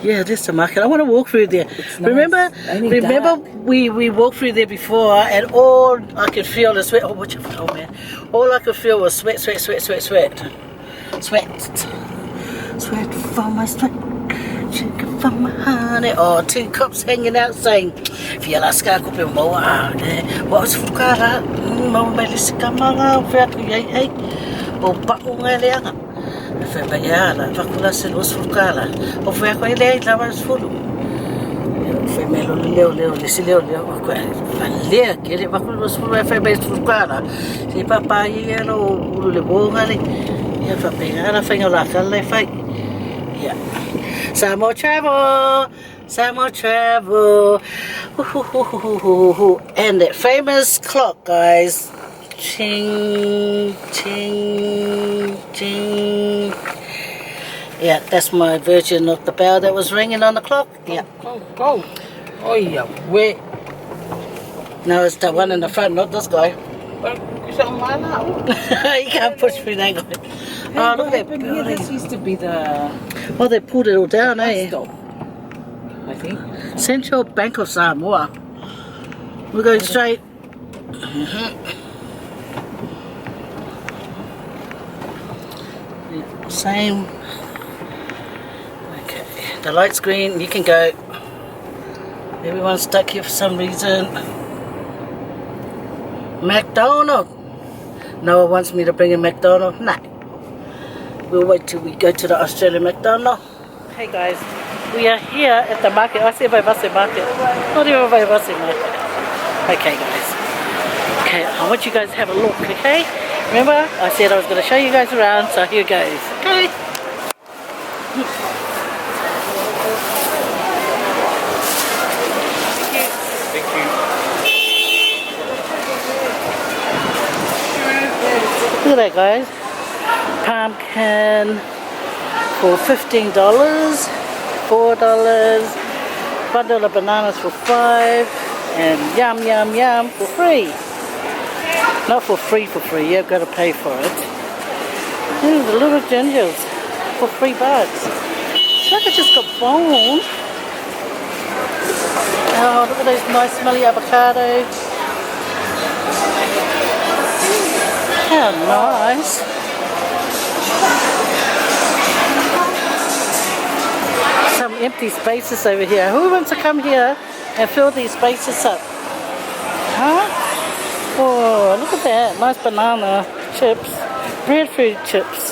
Yeah, that's the market. I want to walk through there. Nice. Remember we walked through there before, and all I could feel was sweat. Oh, watch out! Oh man! All I could feel was sweat, sweat, sweat, sweat, sweat, sweat, sweat from my sweat, sugar from my honey. Oh, two cops hanging out saying, "Fia ska kopi moa." What's fukara? Mau melisi kamanga. Fia kuyai hey. O paku ngaleanga. Fai baiala, fakula se los fukala. O fai ko ile lava fulu. Fai melo leo lesi leo ko ale ke le fakula los fulu fai bai fukala. Si papa yelo ulu le bongale. Ya fa pegara fai ngola kala fai. Yeah. Samoa travel. Samoa travel. And that famous clock, guys. Ching, ching, ching. Yeah, that's my version of the bell that was ringing on the clock. Yeah. Go. Oh, yeah. Wait. No, it's the one in the front, not this guy. Is that mine now? You can't push me that guy. Oh, look at that building. This used to be the... Oh, they pulled it all down, eh? Stop, I think. Central Bank of Samoa. We're going straight. Same. Okay, the light's green, you can go. Everyone's stuck here for some reason. McDonald. No one wants me to bring a McDonald. Nah. We'll wait till we go to the Australian McDonald. Hey guys, we are here at the market. I see by Vase Market. Not even by Vase Market. Okay guys. Okay, I want you guys to have a look, okay? Remember, I said I was going to show you guys around, so here goes. Okay. Thank you. Look at that, guys. Pumpkin for $15, $4, $1 bananas for $5, and yum for free. Not for free, you've got to pay for it. Ooh, the little gingers for $3. It's like I just got boned. Oh, look at those nice smelly avocados. How nice. Some empty spaces over here. Who wants to come here and fill these spaces up? Huh? Oh, look at that. Nice banana chips. Breadfruit chips.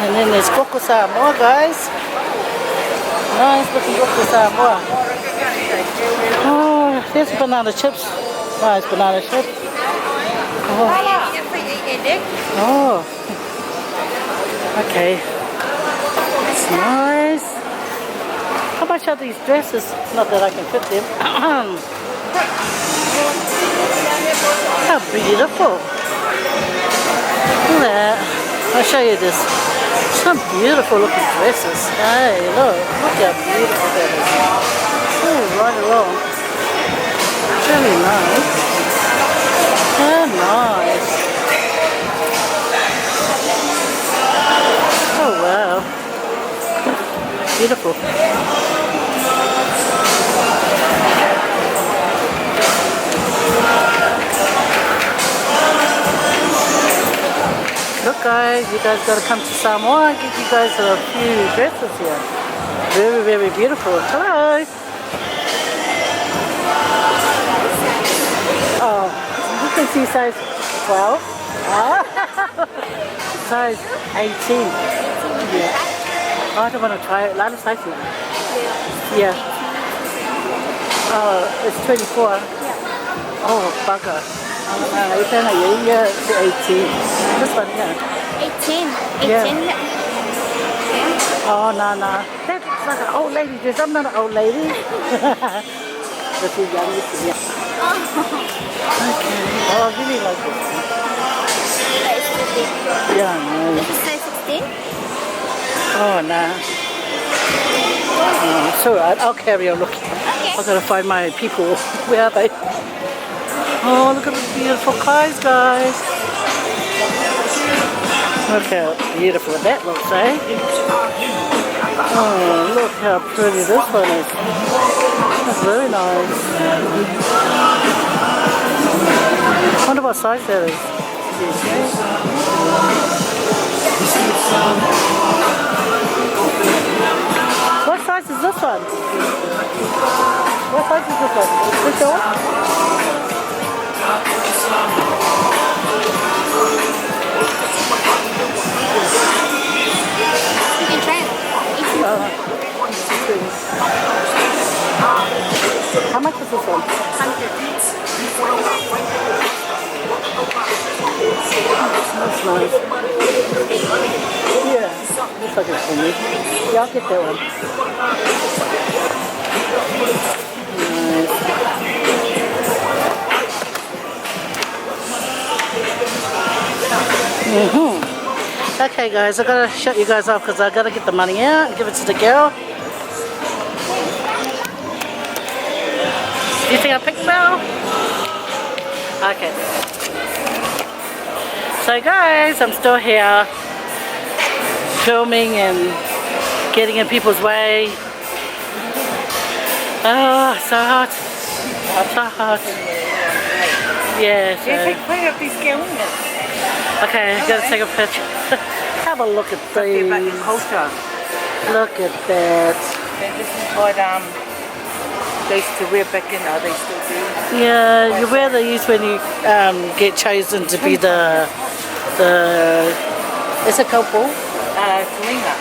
And then there's Coco Samoa, guys. Nice looking Coco Samoa. Oh, there's banana chips. Nice banana chips. Oh. Okay. That's nice. How much are these dresses? Not that I can fit them. How beautiful. Look at that. I'll show you this. Some beautiful looking dresses. Hey, look how beautiful that is. Oh, right along. Really nice. How nice. Oh, wow. Beautiful. Look guys, you guys gotta come to Samoa. I'll give you guys a few dresses here. Very, very beautiful. Hello. Oh, you can see size 12. Size 18. Yeah. Oh, I don't want to try it. A lot of sizes. Yeah. Oh, it's 24. Yeah. Oh, bugger. It's 18. This one, yeah. 18. Yeah. 18. Oh, no. That's like an old lady dress. I'm not an old lady. That's too young. Yeah. Okay. Oh, I really like this. Yeah, no. This is size 16. Oh, nah. Oh, it's alright. I'll carry on looking. Okay. I've got to find my people. Where are they? Oh, look at the beautiful clothes, guys. Look how beautiful that looks, eh? Oh, Look how pretty this one is. That's very nice. I wonder what size that is. What size is this one? What size is this one? This one? You can try it. How much is this one? 100. That's nice. Yeah, looks like it's for me. Yeah, I'll get that one. Nice. Okay guys, I gotta shut you guys off because I gotta get the money out and give it to the girl. Do you think I picked well? Okay. So guys, I'm still here filming and getting in people's way. Oh, so hot. So hot. Yeah, so. Okay, gotta take a picture. Have a look at these. About your culture. Look at that. This is what they used to wear back in, they still do. Yeah, you wear these when you get chosen to be the it's a couple. Tuinga.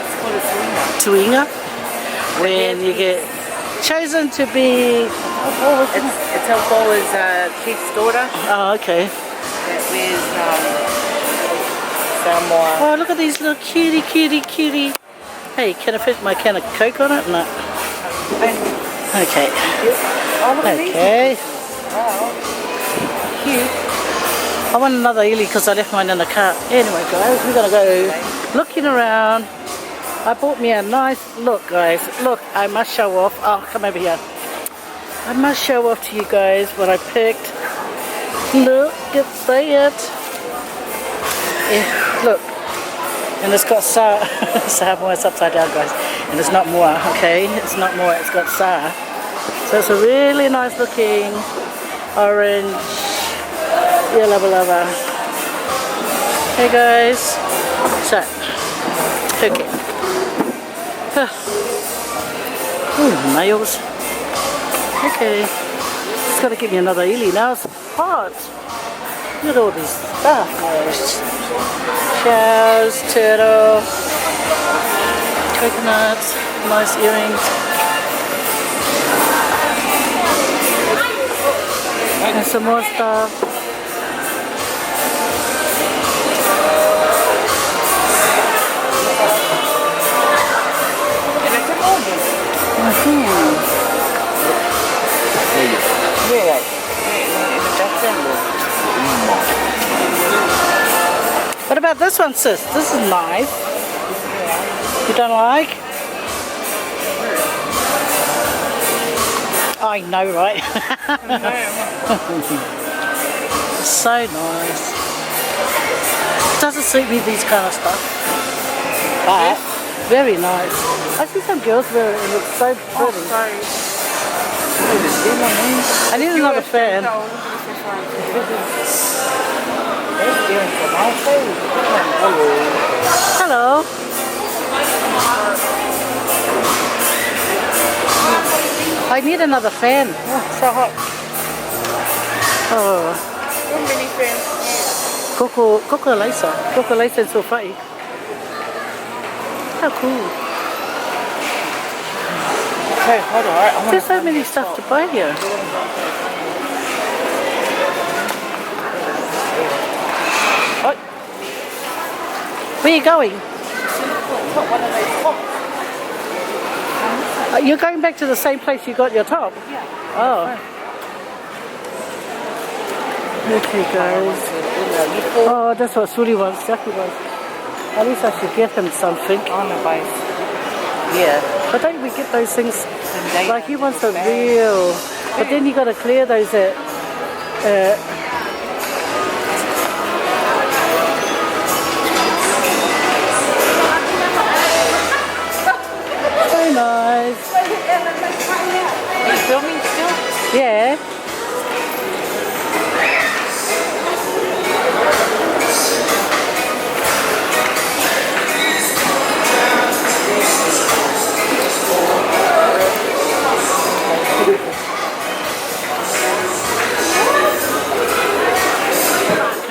It's called a tuinga. Tuinga. When you get chosen to be It's how far as chief's daughter. oh, okay. That wears Samoa. Oh, look at these little cutie. Hey, can I fit my can of Coke on it? No. Okay. Oh, look at these. Okay. Wow. Cute. I want another Ely because I left mine in the car. Anyway, guys, we're gonna go looking around. I bought me a nice look, guys. Look, I must show off. Oh, come over here. I must show off to you guys what I picked. Look at that. Yeah, look. And it's got Samoa. It's upside down, guys. And it's not more, okay? It's not more, it's got Sa. So it's a really nice looking orange, yellow lava. Hey guys. So, okay. Ooh, nails. Okay. Just gotta get me another Ely now. It's hot. Look at all this stuff, guys. Shells, turtle, coconuts, nice earrings. And some more stuff. What about this one, sis? This is nice. You don't like? I know, right? So nice. Doesn't suit me, these kind of stuff. But very nice. I see some girls wear it and it's so pretty. I need another fan. Hello. I need another fan. Oh, so hot. Oh. So many friends. Coco Laisa and Faye. How cool. Okay, hold on. There's so many stuff to buy here. Oh. Where are you going? You're going back to the same place you got your top? Yeah. Oh. Okay, guys. Oh, that's what Suri wants. Jackie wants. At least I should get him something. On the bike. Yeah. But don't we get those things? Like he wants a real. But then you got to clear those at. Very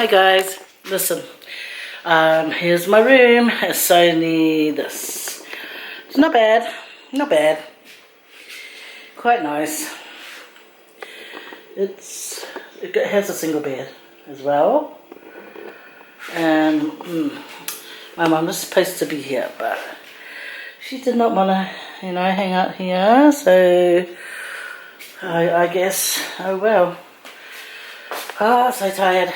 Hi guys, listen, here's my room. It's only this. It's not bad, not bad. Quite nice. It has a single bed as well. And my mum was supposed to be here, but she did not want to, you know, hang out here. So I guess, oh well. Ah, so tired.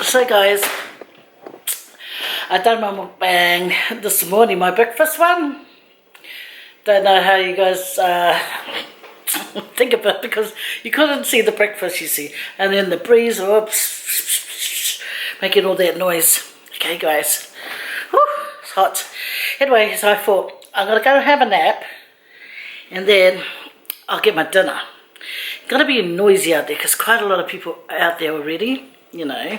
So guys, I done my mukbang this morning, my breakfast one. Don't know how you guys think of it because you couldn't see the breakfast, you see. And then the breeze, oops, making all that noise. Okay guys, whew, it's hot. Anyway, so I thought I'm going to go have a nap and then I'll get my dinner. It's going to be noisy out there because quite a lot of people out there already, you know.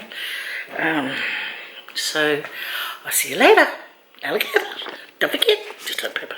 So I'll see you later. Alligator. Don't forget, just like pepper.